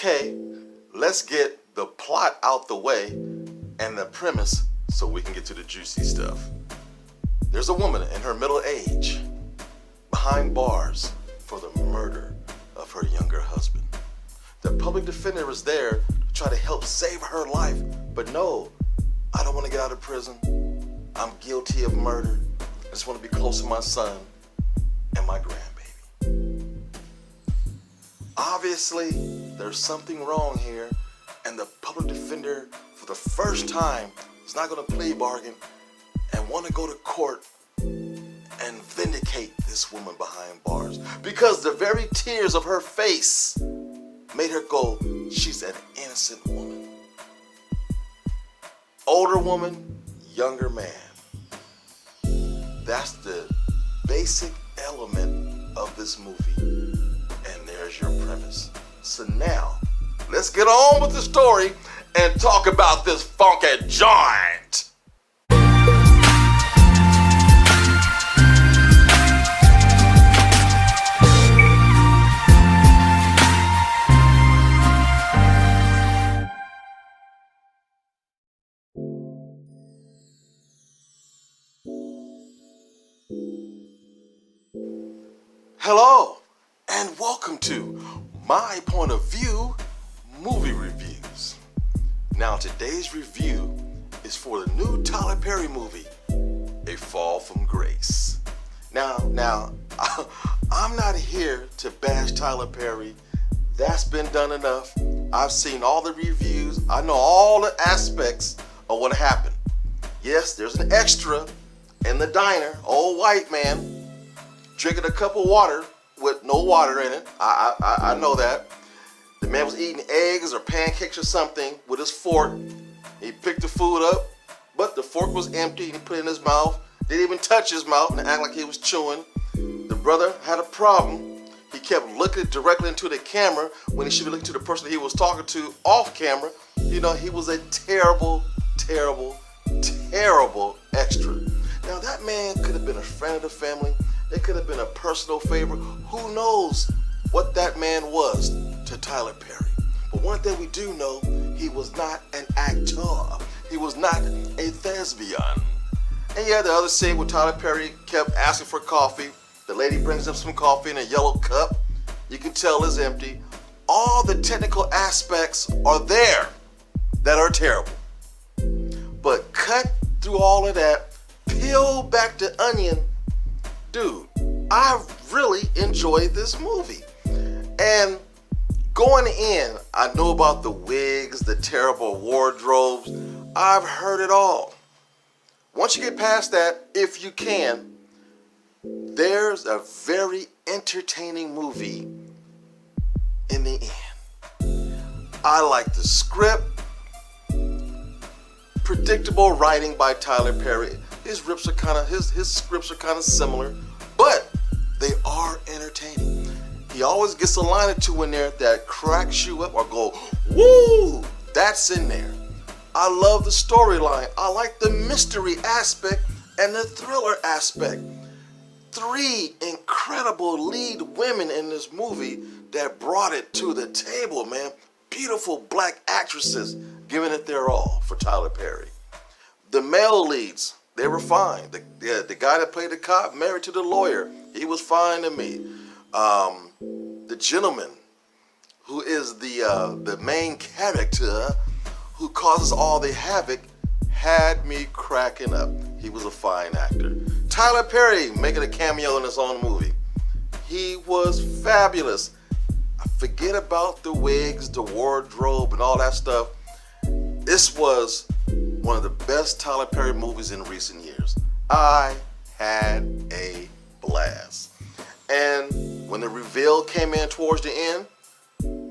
okay, let's get the plot out the way and the premise so we can get to the juicy stuff. There's a woman in her middle age behind bars for the murder of her younger husband. The public defender is there to try to help save her life, but no, I don't want to get out of prison. I'm guilty of murder. I just want to be close to my son and my grandbaby. Obviously, there's something wrong here, and the public defender, for the first time, is not going to plea bargain and want to go to court and vindicate this woman behind bars, because the very tears of her face made her go, she's an innocent woman. Older woman, younger man. That's the basic element of this movie, and there's your premise. So now, let's get on with the story and talk about this funky joint. Hello, and welcome to My Point of View Movie Reviews. Now, today's review is for the new Tyler Perry movie, A Fall from Grace. Now, I'm not here to bash Tyler Perry. That's been done enough. I've seen all the reviews. I know all the aspects of what happened. Yes, there's an extra in the diner, old white man, drinking a cup of water with no water in it. I know that. The man was eating eggs or pancakes or something with his fork. He picked the food up, but the fork was empty and he put it in his mouth. Didn't even touch his mouth and act like he was chewing. The brother had a problem. He kept looking directly into the camera when he should be looking to the person he was talking to off camera. You know, he was a terrible, terrible, terrible extra. Now, that man could have been a friend of the family. It could have been a personal favor. Who knows what that man was to Tyler Perry? But one thing we do know, he was not an actor. He was not a thespian. And yeah, the other scene where Tyler Perry kept asking for coffee. The lady brings him some coffee in a yellow cup. You can tell it's empty. All the technical aspects are there that are terrible. But cut through all of that, peel back the onion. Dude, I really enjoyed this movie. And going in, I know about the wigs, the terrible wardrobes. I've heard it all. Once you get past that, if you can, there's a very entertaining movie in the end. I like the script. Predictable writing by Tyler Perry. His scripts are kind of similar, but they are entertaining. He always gets a line or two in there that cracks you up or go, woo, that's in there. I love the storyline. I like the mystery aspect and the thriller aspect. 3 incredible lead women in this movie that brought it to the table, man. Beautiful black actresses giving it their all for Tyler Perry. The male leads, they were fine. The guy that played the cop, married to the lawyer, he was fine to me. The gentleman, who is the main character, who causes all the havoc, had me cracking up. He was a fine actor. Tyler Perry making a cameo in his own movie. He was fabulous. Forget about the wigs, the wardrobe, and all that stuff. This was one of the best Tyler Perry movies in recent years. I had a blast. And when the reveal came in towards the end,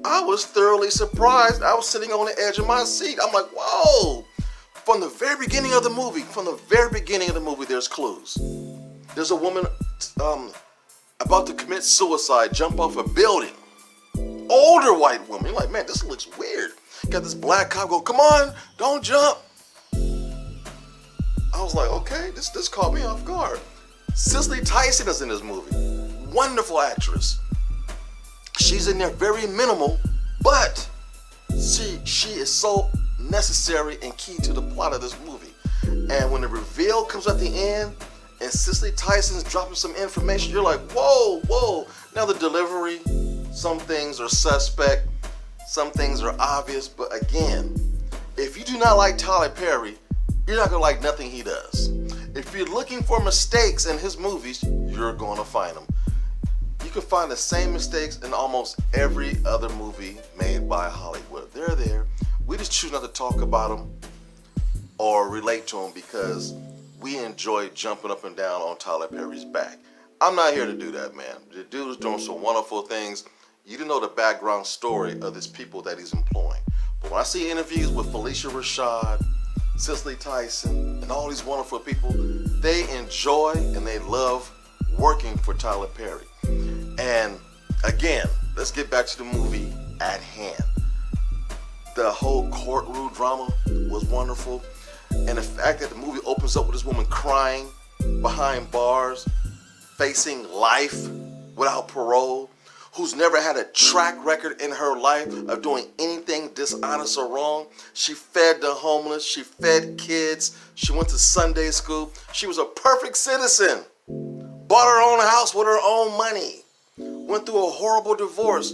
I was thoroughly surprised. I was sitting on the edge of my seat. I'm like, whoa. From the very beginning of the movie, there's clues. There's a woman about to commit suicide, jump off a building. Older white woman. You're like, man, this looks weird. Got this black cop go, come on, don't jump. I was like, okay, this caught me off guard. Cicely Tyson is in this movie. Wonderful actress. She's in there very minimal, but she is so necessary and key to the plot of this movie. And when the reveal comes at the end and Cicely Tyson's dropping some information, you're like, whoa, whoa. Now the delivery, some things are suspect, some things are obvious, but again, if you do not like Tyler Perry, you're not gonna like nothing he does. If you're looking for mistakes in his movies, you're gonna find them. You can find the same mistakes in almost every other movie made by Hollywood. They're there. We just choose not to talk about them or relate to them because we enjoy jumping up and down on Tyler Perry's back. I'm not here to do that, man. The dude is doing some wonderful things. You don't know the background story of these people that he's employing. But when I see interviews with Felicia Rashad, Cicely Tyson, and all these wonderful people, they enjoy and they love working for Tyler Perry. And again, let's get back to the movie at hand. The whole courtroom drama was wonderful. And the fact that the movie opens up with this woman crying behind bars, facing life without parole, who's never had a track record in her life of doing anything dishonest or wrong. She fed the homeless, she fed kids, she went to Sunday school. She was a perfect citizen. Bought her own house with her own money. Went through a horrible divorce.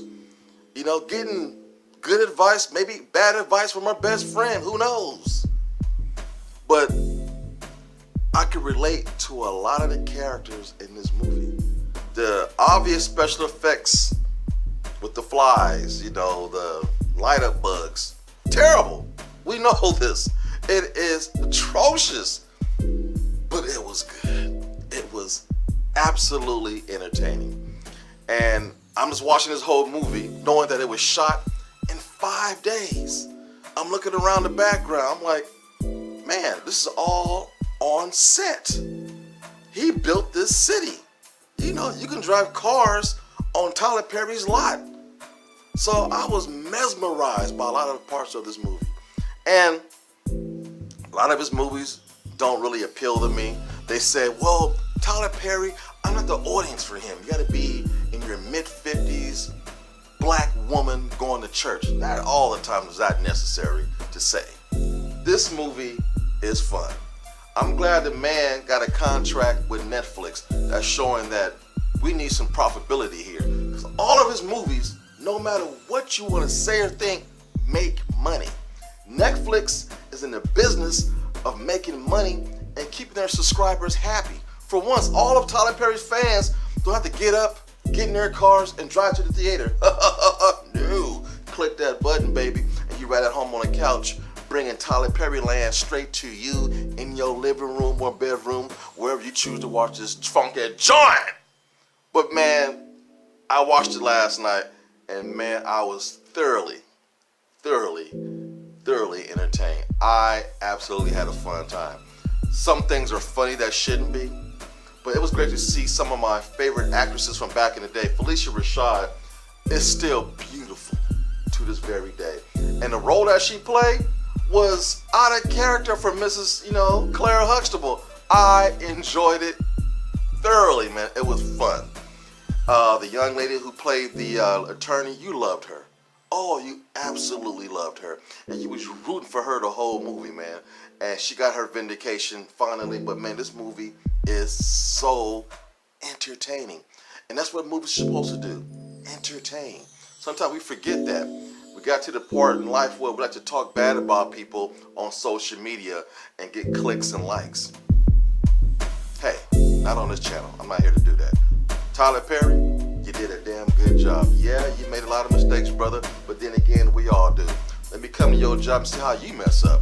You know, getting good advice, maybe bad advice from her best friend, who knows? But I could relate to a lot of the characters in this movie. The obvious special effects with the flies, you know, the light up bugs, terrible. We know this. It is atrocious, but it was good. It was absolutely entertaining. And I'm just watching this whole movie knowing that it was shot in 5 days. I'm looking around the background. I'm like, man, this is all on set. He built this city. You know, you can drive cars on Tyler Perry's lot. So I was mesmerized by a lot of the parts of this movie. And a lot of his movies don't really appeal to me. They say, well, Tyler Perry, I'm not the audience for him. You gotta be in your mid-50s, black woman going to church. Not all the time is that necessary to say. This movie is fun. I'm glad the man got a contract with Netflix that's showing that we need some profitability here. Because all of his movies, no matter what you want to say or think, make money. Netflix is in the business of making money and keeping their subscribers happy. For once, all of Tyler Perry's fans don't have to get up, get in their cars, and drive to the theater. No. Click that button, baby, and you're right at home on the couch, bringing Tyler Perry land straight to you in your living room or bedroom, wherever you choose to watch this funky joint. But man, I watched it last night, and man, I was thoroughly entertained. I absolutely had a fun time. Some things are funny that shouldn't be, but it was great to see some of my favorite actresses from back in the day. Felicia Rashad is still beautiful to this very day. And the role that she played was out of character for Mrs., Clara Huxtable. I enjoyed it thoroughly, man. It was fun. The young lady who played the attorney, you loved her. Oh, you absolutely loved her. And you was rooting for her the whole movie, man. And she got her vindication finally. But man, this movie is so entertaining. And that's what movies are supposed to do. Entertain. Sometimes we forget that. We got to the part in life where we like to talk bad about people on social media and get clicks and likes. Hey, not on this channel. I'm not here to do that. Tyler Perry, you did a damn good job. Yeah, you made a lot of mistakes, brother, but then again, we all do. Let me come to your job and see how you mess up.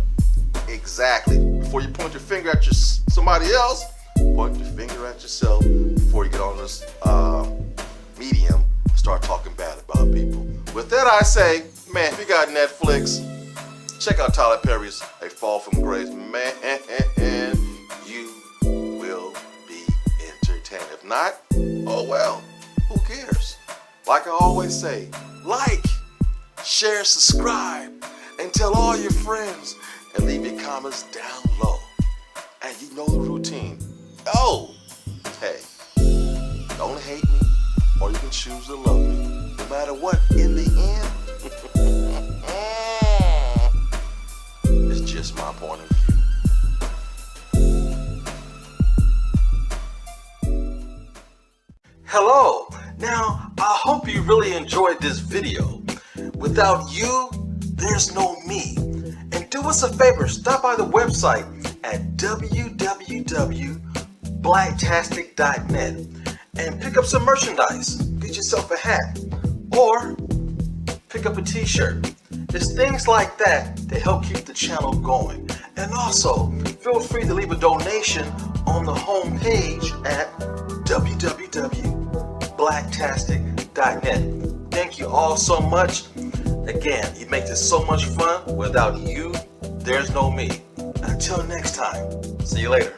Exactly. Before you point your finger at somebody else, point your finger at yourself before you get on this medium and start talking bad about people. With that, I say, man, if you got Netflix, check out Tyler Perry's A Fall from Grace. Man, you will be entertained. If not, oh well, who cares? Like I always say, like, share, subscribe, and tell all your friends, and leave your comments down low. And you know the routine. Oh, hey, don't hate me, or you can choose to love me. No matter what, in the end, point of view. Hello. Now, I hope you really enjoyed this video. Without you, there's no me. And do us a favor, stop by the website at www.blacktastic.net and pick up some merchandise. Get yourself a hat or pick up a t-shirt. It's things like that that help keep the channel going. And also, feel free to leave a donation on the home page at www.blacktastic.net. Thank you all so much. Again, you make this so much fun. Without you, there's no me. Until next time, see you later.